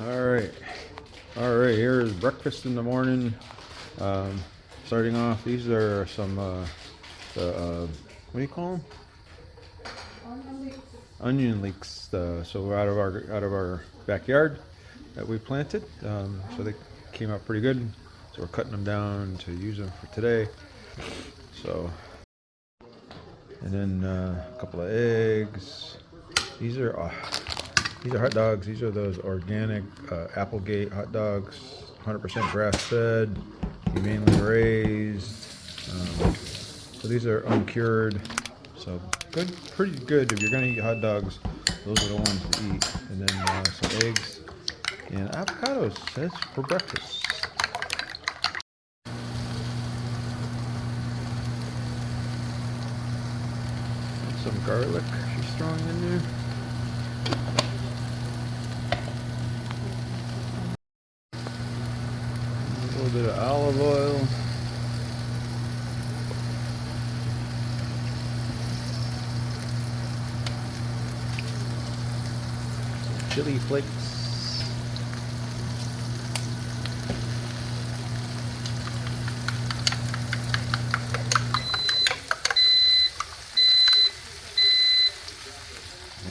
All right, here's breakfast in the morning. Starting off, these are some what do you call them? Onion leeks. So we're out of our backyard that we planted. So they came out pretty good. So we're cutting them down to use them for today. So, and then a couple of eggs. These are hot dogs. These are those organic Applegate hot dogs, 100% grass-fed, humanely raised. So these are uncured. So good, pretty good. If you're gonna eat hot dogs, those are the ones to eat. And then some eggs and avocados. That's for breakfast. And some garlic she's throwing in there. A little bit of olive oil. Chili flakes.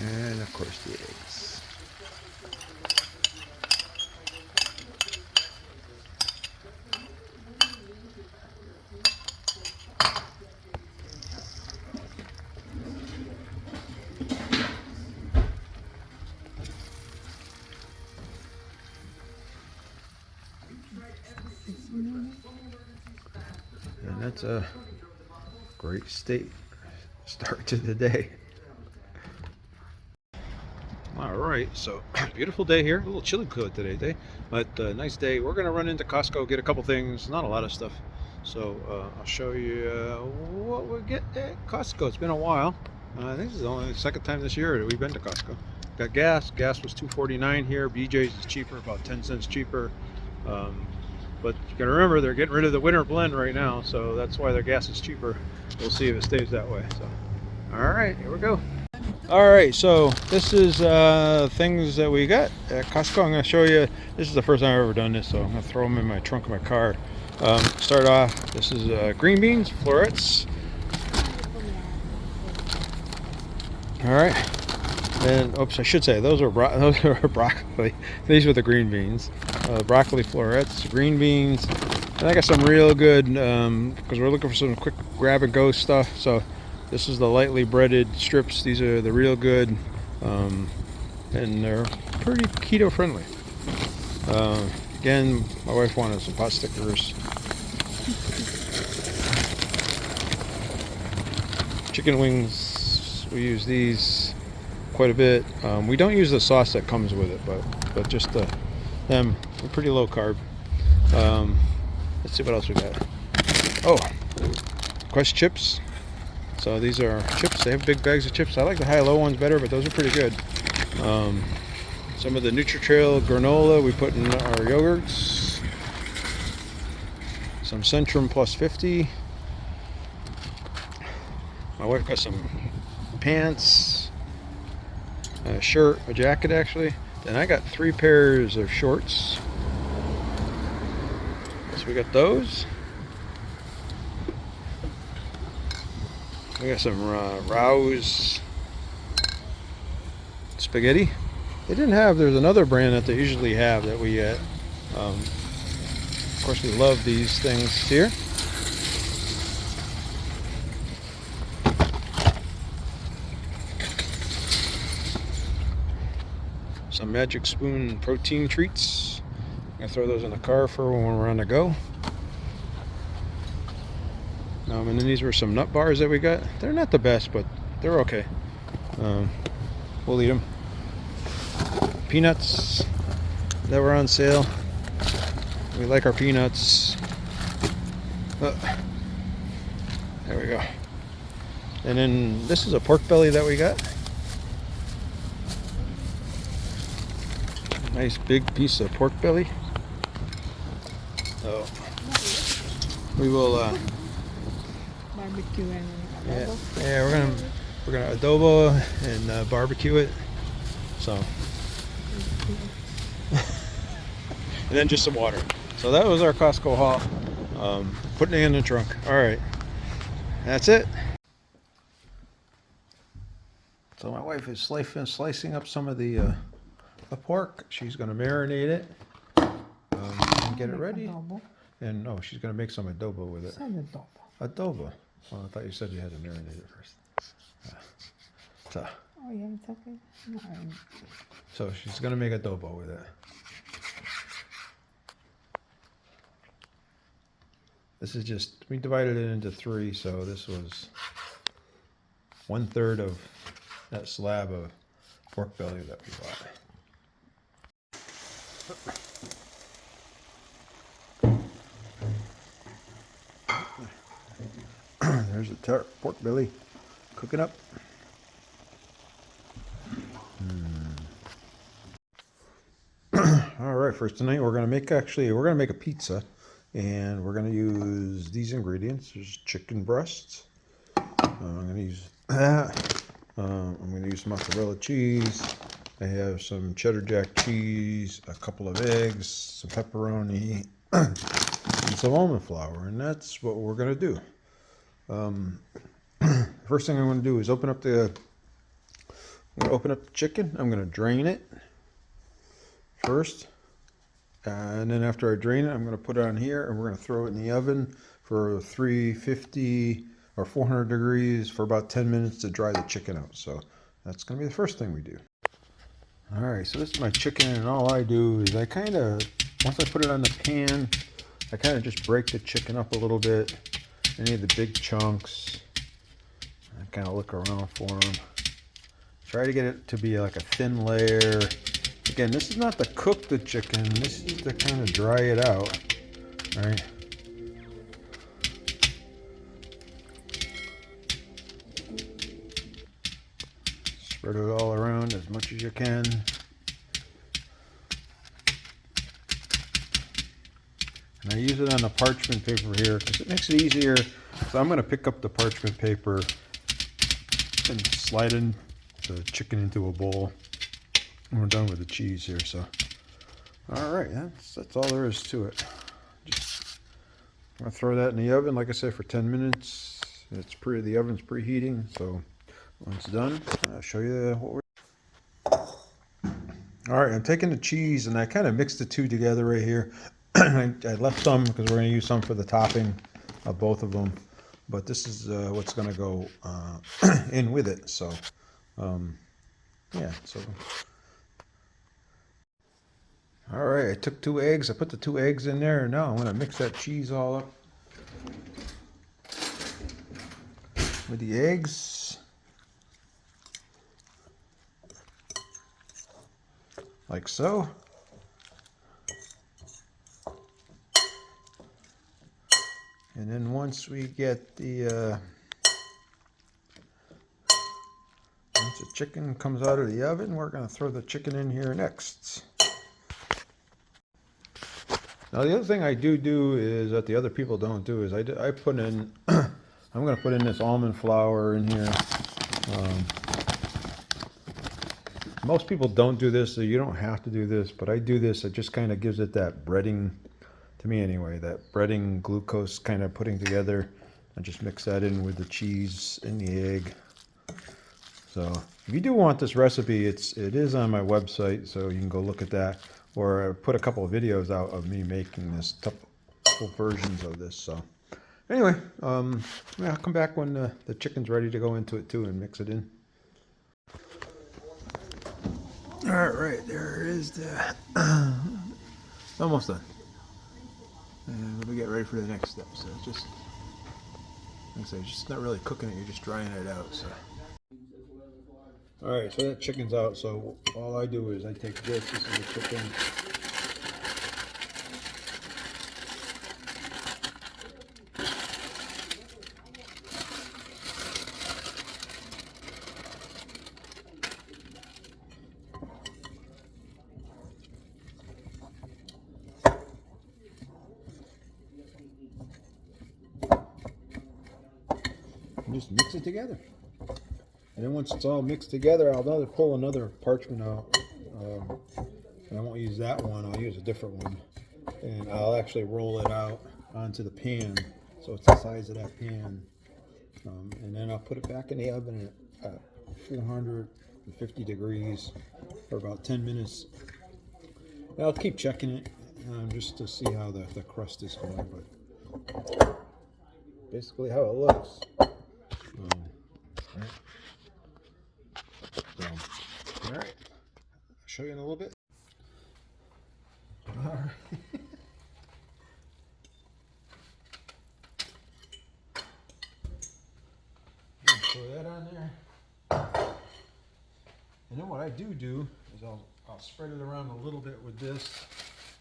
And of course the eggs. And that's a great start to the day. All right, so beautiful day here. A little chilly today, but nice day. We're gonna run into Costco, get a couple things, not a lot of stuff. So I'll show you what we get at Costco. It's been a while. I think this is only the second time this year that we've been to Costco. Got gas. Gas was $2.49 here. BJ's is cheaper, about 10 cents cheaper. But you gotta remember, they're getting rid of the winter blend right now, so that's why their gas is cheaper. We'll see if it stays that way. So, all right, here we go. All right, so this is things that we got at Costco. I'm gonna show you. This is the first time I've ever done this, so I'm gonna throw them in my trunk of my car. Start off. This is green beans, florets. All right. And oops, I should say those are broccoli. These were the green beans, broccoli florets, green beans. And I got some real good because we're looking for some quick grab and go stuff. So this is the lightly breaded strips. These are the real good, and they're pretty keto friendly. Again, my wife wanted some pot stickers. Chicken wings. We use these quite a bit. We don't use the sauce that comes with it, but just them. They're pretty low carb. Let's see what else we got. Oh, Quest chips. So these are chips. They have big bags of chips. I like the high-low ones better, but those are pretty good. Some of the Nutri-Trail granola we put in our yogurts. Some Centrum Plus 50. My wife got some pants, a shirt, a jacket actually. Then I got 3 pairs of shorts. So we got those. We got some Rouse spaghetti. They didn't have, there's another brand that they usually have that we get. Of course we love these things here. Some Magic Spoon protein treats. I'm gonna throw those in the car for when we're on the go. And then these were some nut bars that we got. They're not the best, but they're okay. We'll eat them. Peanuts that were on sale. We like our peanuts. There we go. And then this is a pork belly that we got. Nice big piece of pork belly. So we will barbecue and adobo. yeah, we're gonna adobo and barbecue it. So and then just some water. So that was our Costco haul. Putting it in the trunk. All right, that's it. So my wife is slicing up some of the pork. She's going to marinate it and get it ready. Adobo. And no, she's going to make some adobo with it. Said adobo. Adobo. Well, I thought you said you had to marinate it first. So, Oh yeah, it's okay. No, so she's going to make adobo with it. This is just, we divided it into 3, so this was 1/3 of that slab of pork belly that we bought. There's the pork belly cooking up. All right, for tonight we're gonna make a pizza, and we're gonna use these ingredients. There's chicken breasts. I'm gonna use that. I'm gonna use mozzarella cheese. I have some cheddar jack cheese, a couple of eggs, some pepperoni, and some almond flour, and that's what we're gonna do. First thing I'm gonna do is open up the chicken. I'm gonna drain it first, and then after I drain it, I'm gonna put it on here, and we're gonna throw it in the oven for 350 or 400 degrees for about 10 minutes to dry the chicken out. So that's gonna be the first thing we do. All right, so this is my chicken, and all I do is once I put it on the pan, I kind of just break the chicken up a little bit. Any of the big chunks, I kind of look around for them. Try to get it to be like a thin layer. Again, this is not to cook the chicken, this is to kind of dry it out, right? Spread it all around as much as you can. And I use it on the parchment paper here because it makes it easier. So I'm going to pick up the parchment paper and slide in the chicken into a bowl. And we're done with the cheese here. So, all right, that's all there is to it. I'm going to throw that in the oven, like I said, for 10 minutes. The oven's preheating, so when it's done, I'll show you what we're. All right, I'm taking the cheese and I kind of mixed the two together right here. I left some because we're going to use some for the topping of both of them, but this is what's going to go in with it. So, yeah. So, all right, I took 2 eggs. I put the 2 eggs in there, and now I'm going to mix that cheese all up with the eggs. Like so. And then once we get once the chicken comes out of the oven, we're going to throw the chicken in here next. Now the other thing I do is that the other people don't do is I put in I'm going to put in this almond flour in here. Most people don't do this, so you don't have to do this, but I do this. It just kind of gives it that breading, to me anyway, that breading glucose kind of putting together. I just mix that in with the cheese and the egg. So if you do want this recipe, it is on my website, so you can go look at that. Or I put a couple of videos out of me making this, couple versions of this. So anyway, yeah, I'll come back when the chicken's ready to go into it too and mix it in. All right, there is the almost done. And we'll get ready for the next step. So just, like I say, just not really cooking it, you're just drying it out. So. All right, so that chicken's out. So all I do is I take this is the chicken. And just mix it together. And then once it's all mixed together, I'll pull another parchment out. And I won't use that one, I'll use a different one. and I'll actually roll it out onto the pan, so it's the size of that pan, and then I'll put it back in the oven at 450 degrees for about 10 minutes. And I'll keep checking it just to see how the crust is going, but basically how it looks. Right. So, all right, I'll show you in a little bit. All right. Throw that on there. And then what I do is I'll spread it around a little bit with this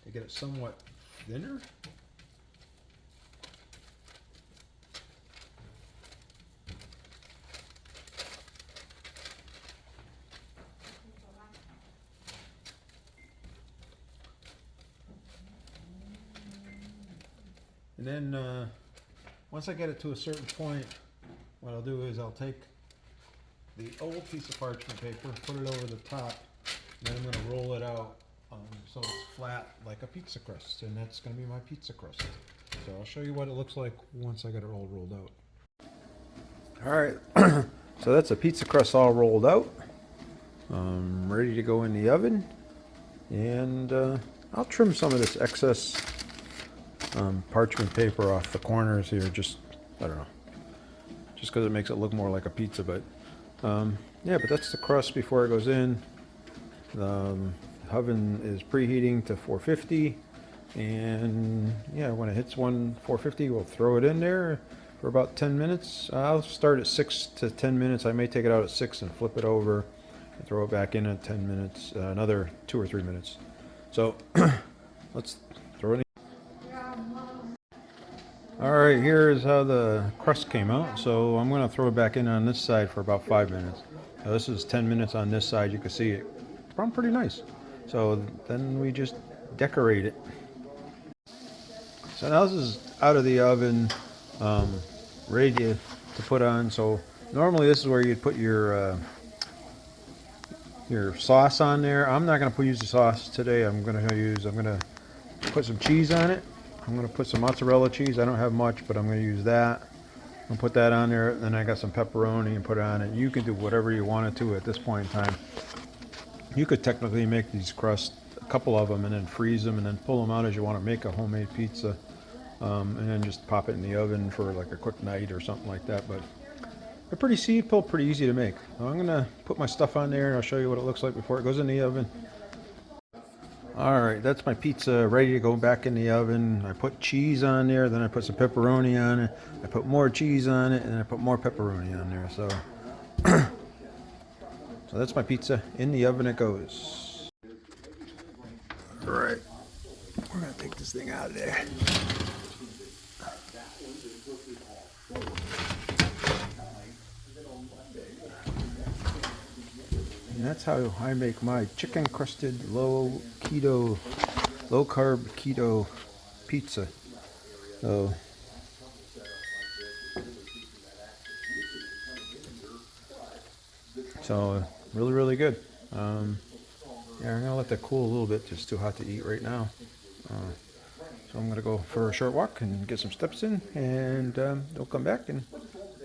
to get it somewhat thinner. And then once I get it to a certain point, what I'll do is I'll take the old piece of parchment paper, put it over the top, and then I'm going to roll it out so it's flat like a pizza crust, and that's going to be my pizza crust. So I'll show you what it looks like once I get it all rolled out. All right, so that's a pizza crust all rolled out, ready to go in the oven, and I'll trim some of this excess parchment paper off the corners here, just, I don't know, just because it makes it look more like a pizza. But yeah, but that's the crust before it goes in. The oven is preheating to 450, and yeah, when it hits 450, we'll throw it in there for about 10 minutes. I'll start at 6 to 10 minutes. I may take it out at 6 and flip it over and throw it back in at 10 minutes, another 2 or 3 minutes. So let's throw it in. All right, here's how the crust came out. So I'm going to throw it back in on this side for about 5 minutes. Now this is 10 minutes on this side. You can see it browned pretty nice. So then we just decorate it. So now this is out of the oven, ready to put on. So normally this is where you'd put your sauce on there. I'm not going to use the sauce today. I'm going to put some cheese on it. I'm going to put some mozzarella cheese. I don't have much, but I'm going to use that. I'll put that on there. Then I got some pepperoni and put it on it. You can do whatever you want to at this point in time. You could technically make these crusts, a couple of them, and then freeze them and then pull them out as you want to make a homemade pizza. And then just pop it in the oven for like a quick night or something like that. But they're pretty simple, pretty easy to make. So I'm going to put my stuff on there and I'll show you what it looks like before it goes in the oven. All right, that's my pizza ready to go back in the oven. I put cheese on there, then I put some pepperoni on it. I put more cheese on it, and then I put more pepperoni on there. So, so that's my pizza. In the oven it goes. All right, we're gonna take this thing out of there. And that's how I make my chicken crusted low carb keto pizza. So really, really good. Yeah, I'm gonna let that cool a little bit. It's too hot to eat right now. So I'm gonna go for a short walk and get some steps in, and I'll come back and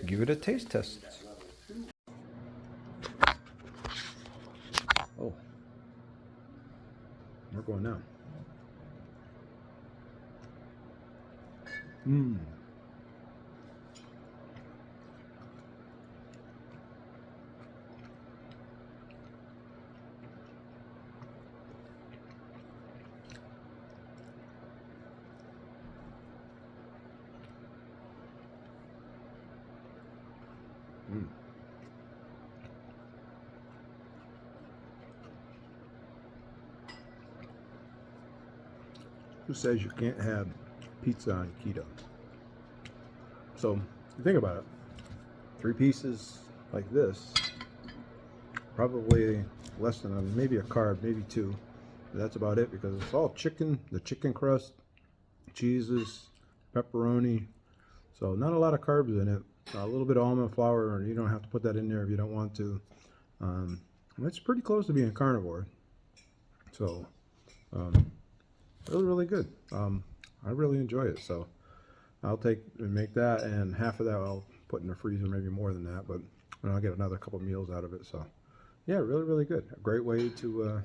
give it a taste test. Oh, we're going now. Mmm. Mm. Who says you can't have pizza on keto? So think about it. 3 pieces like this, probably less than maybe a carb, maybe 2. But that's about it because it's all chicken, the chicken crust, cheeses, pepperoni. So not a lot of carbs in it. A little bit of almond flour, and you don't have to put that in there if you don't want to. It's pretty close to being carnivore. So really, really good. I really enjoy it. So I'll take and make that, and half of that I'll put in the freezer, maybe more than that, but I'll get another couple meals out of it. So yeah, really, really good. A great way to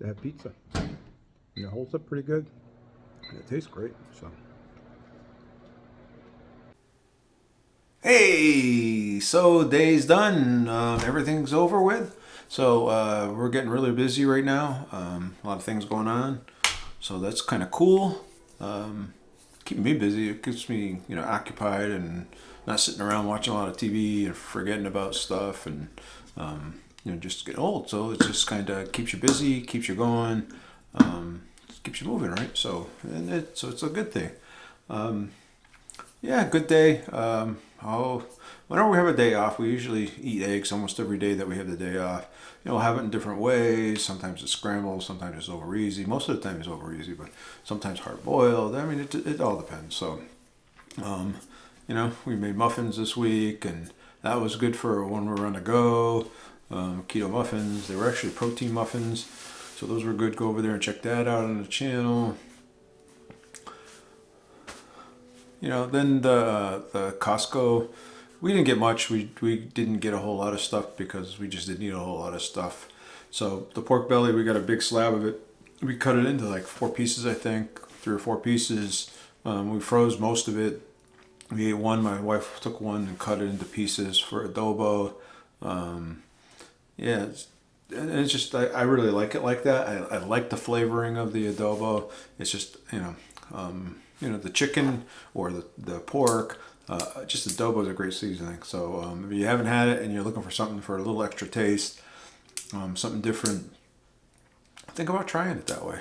have pizza. And it holds up pretty good, and it tastes great. So. Hey, so day's done. Everything's over with. So we're getting really busy right now. A lot of things going on. So that's kind of cool. Keeping me busy. It keeps me, occupied and not sitting around watching a lot of TV and forgetting about stuff and, just get old. So it just kind of keeps you busy, keeps you going, keeps you moving, right? So so it's a good thing. Yeah, good day. Whenever we have a day off, we usually eat eggs almost every day that we have the day off. We'll have it in different ways. Sometimes it's scrambled, sometimes it's over easy. Most of the time it's over easy, but sometimes hard boiled. I mean, it all depends. So, we made muffins this week, and that was good for when we were on the go. Keto muffins. They were actually protein muffins, so those were good. Go over there and check that out on the channel. Then the Costco, we didn't get much. We didn't get a whole lot of stuff because we just didn't need a whole lot of stuff. So the pork belly, we got a big slab of it. We cut it into like 4 pieces, I think, 3 or 4 pieces. We froze most of it. We ate one. My wife took one and cut it into pieces for adobo. Yeah, it's just I really like it like that. I like the flavoring of the adobo. It's just the chicken or the pork. Just adobo is a great seasoning. So if you haven't had it and you're looking for something for a little extra taste, something different, think about trying it that way.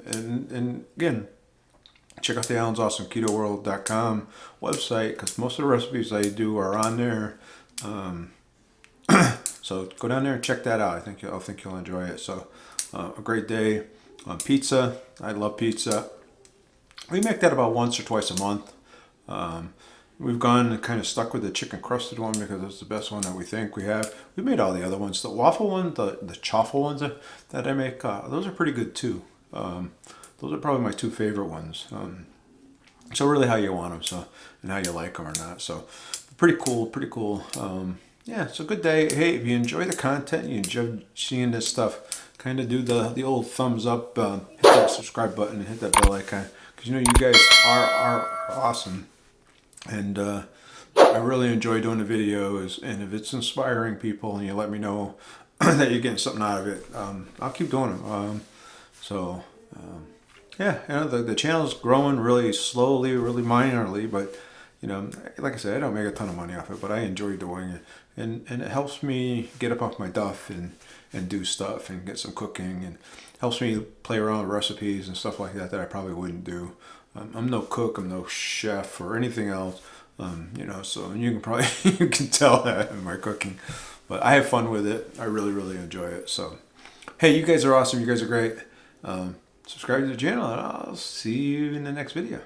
And again, check out the Alan's Awesome KetoWorld.com website, because most of the recipes I do are on there. So go down there and check that out. I think you'll enjoy it. So a great day. Pizza. I love pizza. We make that about once or twice a month. We've gone and kind of stuck with the chicken crusted one because it's the best one that we think we have. We made all the other ones. The waffle one, the chaffle ones that I make, those are pretty good too. Those are probably my 2 favorite ones. So really how you want them, so, and how you like them or not. So pretty cool. Yeah, it's a good day. Hey, if you enjoy the content, you enjoy seeing this stuff, kind of do the old thumbs up, hit that subscribe button, and hit that bell icon, because you guys are awesome, and I really enjoy doing the videos. And if it's inspiring people and you let me know that you're getting something out of it, I'll keep doing them. Yeah, the channel's growing really slowly, really minorly, but like I said, I don't make a ton of money off it, but I enjoy doing it, and it helps me get up off my duff and do stuff and get some cooking, and helps me play around with recipes and stuff like that I probably wouldn't do. I'm no cook, I'm no chef or anything else, so you can probably you can tell that in my cooking, but I have fun with it. I really, really enjoy it. So hey, you guys are awesome. You guys are great. Subscribe to the channel, and I'll see you in the next video.